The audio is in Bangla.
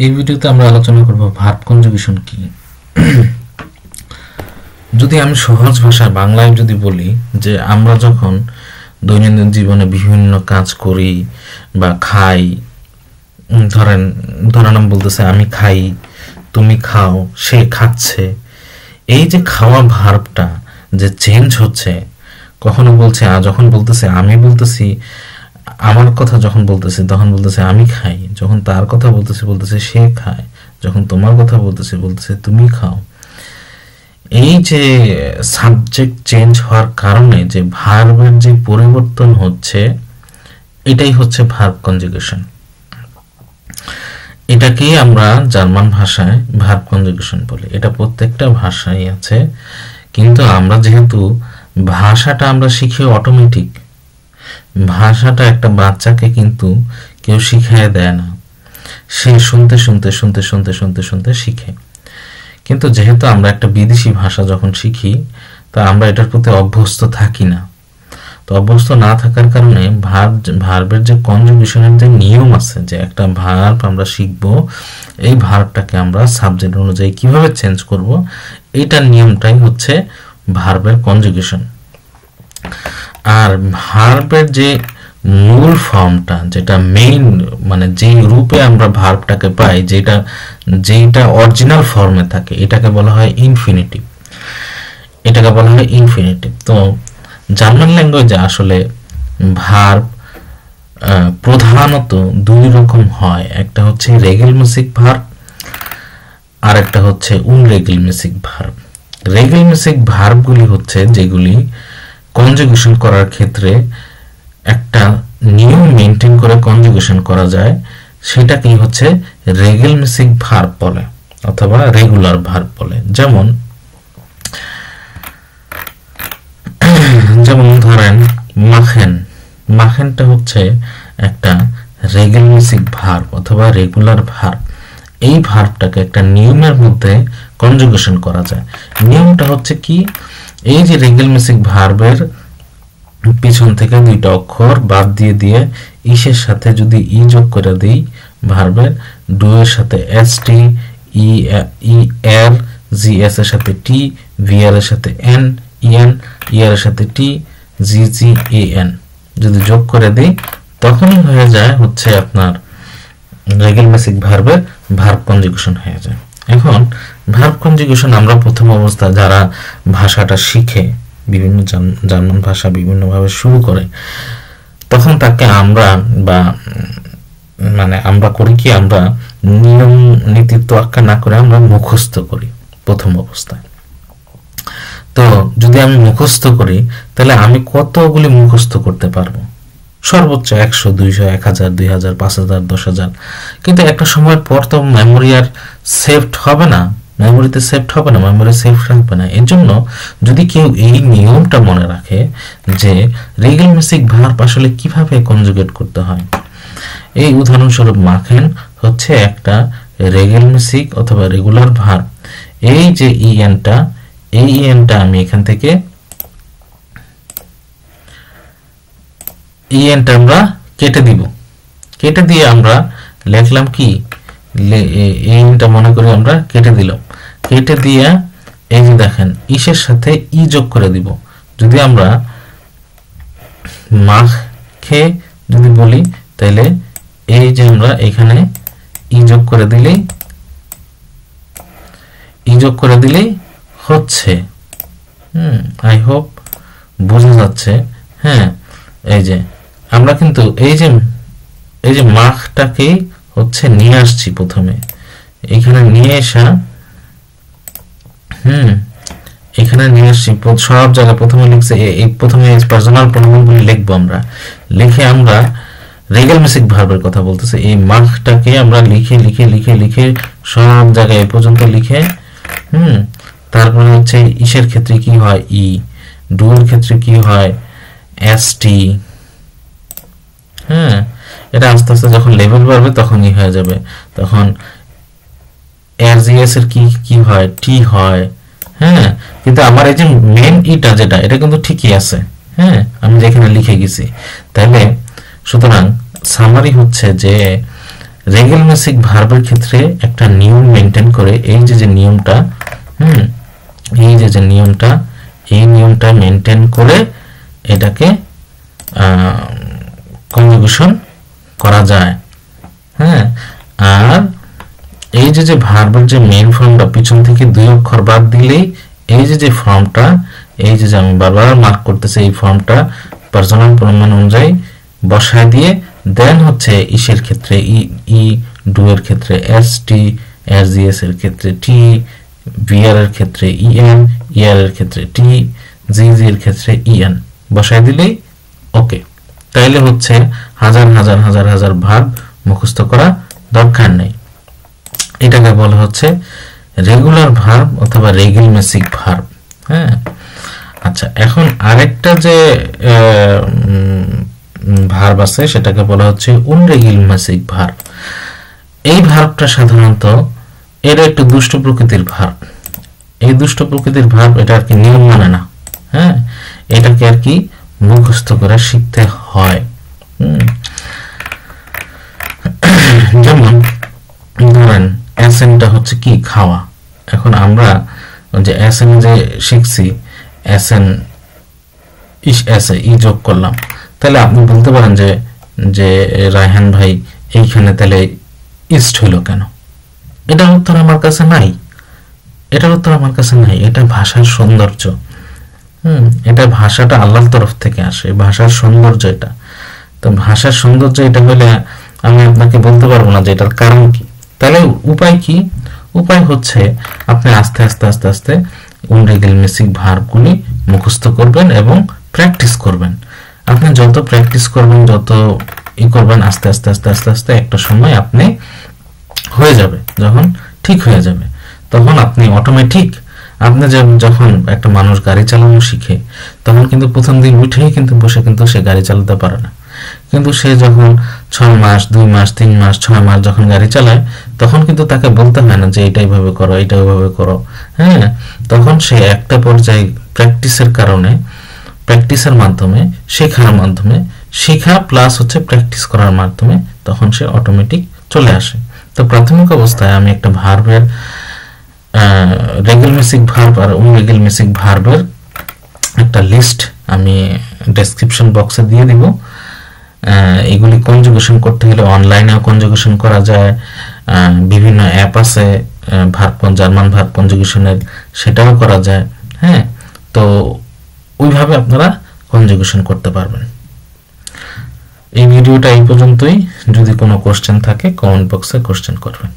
এই ভিডিওতে আমরা আলোচনা করব ভার্ব কনজুগেশন কি। যদি আমি সহজ ভাষায় বাংলায় যদি বলি যে আমরা যখন দৈনন্দিন জীবনে বিভিন্ন কাজ করি বা খাই, ধরেন আমি বলতেছে আমি খাই, তুমি খাও, সে খাচ্ছে, এই যে খাওয়া ভার্বটা যে চেঞ্জ হচ্ছে, কখনো বলছে যখন বলতেছে আমি বলতেছি আমার কথা, যখন বলতেছে তখন বলতেছে আমি খাই, যখন তার কথা বলতেছে সে খায়, যখন তোমার কথা বলতেছে তুমি খাও। এই যে সাবজেক্ট চেঞ্জ হওয়ার কারণে যে ভার্বের যে পরিবর্তন হচ্ছে, এটাই হচ্ছে ভার্ব কনজুগেশন। এটাকেই আমরা জার্মান ভাষায় ভার্ব কনজুগেশন বলি। এটা প্রত্যেকটা ভাষায় আছে, কিন্তু আমরা যেহেতু ভাষাটা আমরা শিখি অটোমেটিক, ভাষাটা একটা বাচ্চাকে কিন্তু কেউ শিখিয়ে দেয় না, সে শুনতে শুনতে শুনতে শুনতে শুনতে শুনতে শিখে। কিন্তু যেহেতু আমরা একটা বিদেশি ভাষা যখন শিখি, তা আমরা এটার প্রতি অভ্যস্ত থাকি না। তো অভ্যস্ত না থাকার কারণে ভার্বের যে কনজুগেশনের যে নিয়ম আছে, যে একটা ভার্ব আমরা শিখব, এই ভার্বটাকে আমরা সাবজেক্ট অনুযায়ী কিভাবে চেঞ্জ করব, এইটার নিয়মটাই হচ্ছে ভার্বের কনজুগেশন। আর ভার্বের যে মূল ফর্মটা, যেটা মেইন, মানে যেই রূপে আমরা ভার্বটাকে পাই, যেটা অরিজিনাল ফর্মে থাকে, এটাকে বলা হয় ইনফিনিটিভ। তো জার্মান ল্যাঙ্গুয়েজে আসলে ভার্ব প্রধানত দুই রকম হয়, একটা হচ্ছে রেগেলমেসিক ভার্ব আর একটা হচ্ছে উনরেগেলমেসিক ভার্ব। রেগেলমেসিক ভার্বগুলি হচ্ছে যেগুলি কনজুগেশন করার ক্ষেত্রে একটা নিয়ম মেনটেন করে কনজুগেশন করা যায়, সেটাকেই হচ্ছে রেগেলমেসিক ভার্ব বলে অথবা রেগুলার ভার্ব বলে। যেমন ধরেন মাখেনটা হচ্ছে একটা রেগেলমেসিক ভার্ব অথবা রেগুলার ভার্ব। এই ভার্বটাকে একটা নিয়মের মধ্যে কনজুগেশন করা যায়। নিয়মটা হচ্ছে কি, এই যে রেগেলমেসিক ভার্বের পিছন থেকে দুইটা অক্ষর বাদ দিয়ে ইসের সাথে যদি ই যোগ করে দিই, ভার্বের ডু এর সাথে এস টি, ই এর, জি এস এর সাথে টি, ভি আর এর সাথে এন, ইএন, ইয়ার এর সাথে টি, জি জি এ এন যদি যোগ করে দিই, তখনই হয়ে যায় হচ্ছে আপনার রেগেলমেসিক ভার্বের ভার্ব কনজুগেশন হয়ে যায়। এখন ভার্ব কনজুগেশন আমরা প্রথম অবস্থায় যারা ভাষাটা শিখে, বিভিন্ন জার্মান ভাষা বিভিন্নভাবে শুরু করে, তখন তাকে আমরা করি কি, আমরা নিয়ম নীতি তোয়াক্কা না করে আমরা মুখস্থ করি প্রথম অবস্থায়। তো যদি আমি মুখস্থ করি, তাহলে আমি কতগুলি মুখস্থ করতে পারবো? সর্বোচ্চ 100, 200, 1000, 2000, 5000, 10,000। কিন্তু একটা সময় পর তো মেমোরি আর সেভড হবে না, মেমোরি সেভ রাখবে না। এর জন্য যদি কেউ এই নিয়মটা মনে রাখে যে রেগেলমেসিক ভার্ব আসলে কিভাবে কনজুগেট করতে হয়, এই উদাহরণস্বরূপ মাখেন হচ্ছে একটা রেগেলমেসিক অথবা রেগুলার ভার্ব। এই যে ইএনটা আমি এখান থেকে ইএনটা আমরা কেটে দিব, কেটে দিয়ে আমরা লিখলাম কি, ইএনটা মনে করি আমরা কেটে দিলাম, কেটে দিয়ে এই যে দেখেন ইসের সাথে ই যোগ করে দিব। যদি আমরা মাখে যদি বলি, তাহলে এই যে আমরা এখানে ই যোগ করে দিলেই হচ্ছে। আই হোপ বোঝা যাচ্ছে। হ্যাঁ, এই যে আমরা কিন্তু এই যে মাখটাকে হচ্ছে নিয়ে আসছি, প্রথমে এখানে নিয়ে আসা, এখানে নিয়ে আসছি সব জায়গায়। প্রথমে লিখছে, প্রথমে পার্সোনাল প্রোনাউনগুলি লিখবো আমরা, লিখে আমরা রেগেলমেসিক ভার্বের কথা বলতেছে, এই মাখটাকে আমরা লিখে সব জায়গায় পর্যন্ত লিখে, তারপরে হচ্ছে ইসের ক্ষেত্রে কি হয় ই, ডু এর ক্ষেত্রে কি হয় এস টি। হ্যাঁ, এটা আস্তে আস্তে যখন লেভেল বাড়বে তখনই হয়ে যাবে, তখন এর জি এস এর কি হয় টি হয়। হ্যাঁ, কিন্তু আমার এই যে মেন যেটা এটা কিন্তু ঠিকই আছে। হ্যাঁ, আমি যেখানে লিখে গেছি। তাহলে সুতরাং সামারি হচ্ছে যে রেগুলার ভার্বের ক্ষেত্রে একটা নিয়ম মেনটেন করে, এই যে নিয়মটা, এই যে নিয়মটা, এই নিয়মটা মেনটেন করে এটাকে কনজুগেশন করা যায়। হ্যাঁ, আর এই যে ভার্বের যে মেইন ফর্মটা পিছন থেকে 2 অক্ষর বাদ দিলেই এই যে ফর্মটা, এই যে আমি বারবার মার্ক করতেছি, এই ফর্মটা পার্সোনাল প্রোনাউন অনুযায়ী বসায় দিয়ে দেন হচ্ছে ইসের ক্ষেত্রে ই ডু এর ক্ষেত্রে S T, S G S এর ক্ষেত্রে টি, ভিআর এর ক্ষেত্রে ইএন, ইআর এর ক্ষেত্রে টি, জি জি এর ক্ষেত্রে ইএন বসায় দিলেই ওকে। তাইলে হচ্ছে হাজার হাজার হাজার হাজার ভার্ব মুখস্থ করা দরকার নেই। এটাকে বলা হচ্ছে রেগুলার ভার্ব অথবা রেগুলমেসিক ভার্ব। হ্যাঁ, আচ্ছা, এখন আরেকটা যে ভার্ব আছে সেটাকে বলা হচ্ছে আনরেগুলমেসিক ভার্ব। এই ভার্বটা সাধারণত এর একটু দুষ্ট প্রকৃতির ভার্ব। এই দুষ্ট প্রকৃতির ভার্ব, এটা আর কি নিয়ম মানে না। হ্যাঁ, এটাকে আর কি মুখস্থ করে শিখতে হয়। যেমন ধরেন অ্যাসেনটা হচ্ছে কি, খাওয়া। এখন আমরা যে অ্যাসেন যে শিখছি, অ্যাসেন এসে ই যোগ করলাম, তাহলে আপনি বলতে পারেন যে রায়হান ভাই এইখানে তাহলে ইস্ট হইল কেন? এটার উত্তর আমার কাছে নাই, এটার উত্তর আমার কাছে নাই। এটা ভাষার সৌন্দর্য। এটা ভাষাটা আল্লাহর তরফ থেকে আসে, ভাষার সৌন্দর্য এটা। তো ভাষার সৌন্দর্য এটা হলে আমি আপনাকে বলতে পারবো না যে এটার কারণ কি। তাহলে উপায় কি? উপায় হচ্ছে আপনি আস্তে আস্তে আস্তে আস্তে আনরেগুলমেসিক ভার্বগুলি মুখস্থ করবেন এবং প্র্যাকটিস করবেন। আপনি যত প্র্যাকটিস করবেন, যত করবেন, আস্তে আস্তে আস্তে আস্তে আস্তে একটা সময় আপনি হয়ে যাবে। যখন ঠিক হয়ে যাবে তখন আপনি অটোমেটিক, আপনি যখন একটা মানুষ গাড়ি চালানো শিখে তখন কিন্তু প্রথম দিন উঠেই কিন্তু বসে কিন্তু সে গাড়ি চালাতে পারে না। কিন্তু সে যখন 6 মাস, 2 মাস, 3 মাস, 6 মাস যখন গাড়ি চালায় তখন কিন্তু তাকে বলতে হয় না যে এইটাই ভাবে করো, এইটাই ভাবে করো। হ্যাঁ, তখন সে একটা পর্যায়ে প্র্যাকটিসের কারণে, প্র্যাকটিসের মাধ্যমে, শেখার মাধ্যমে, শেখা প্লাস হচ্ছে প্র্যাকটিস করার মাধ্যমে তখন সে অটোমেটিক চলে আসে। তো প্রাথমিক অবস্থায় আমি একটা ভার্বের রেগুলমেসিক ভার্ব আর আনরেগুলমেসিক ভার্বের একটা লিস্ট আমি ডেসক্রিপশন বক্সে দিয়ে দিব। এগুলি কনজুগেশন করতে হলে অনলাইনেও কনজুগেশন করা যায়, বিভিন্ন অ্যাপ আছে জার্মান ভার্ব কনজুগেশনের, সেটাও করা যায়। হ্যাঁ, তো ওইভাবে আপনারা কনজুগেশন করতে পারবেন। এই ভিডিওটা এই পর্যন্তই। যদি কোনো কোশ্চেন থাকে কমেন্ট বক্সে কোশ্চেন করবেন।